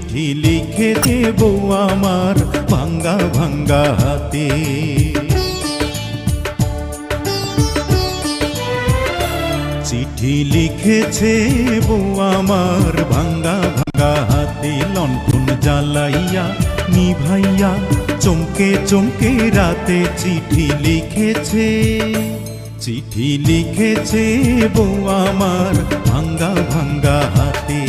চিঠি লিখে দেবো আমার ভাঙ্গা ভাঙ্গা হাতে। চিঠি লিখেছে বউ আমার ভাঙ্গা ভাঙ্গা হাতে। লণ্ঠন জ্বালাইয়া নিভাইয়া চমকে চমকে রাতে চিঠি লিখেছে। চিঠি লিখেছে বউ আমার ভাঙ্গা ভাঙ্গা হাতে।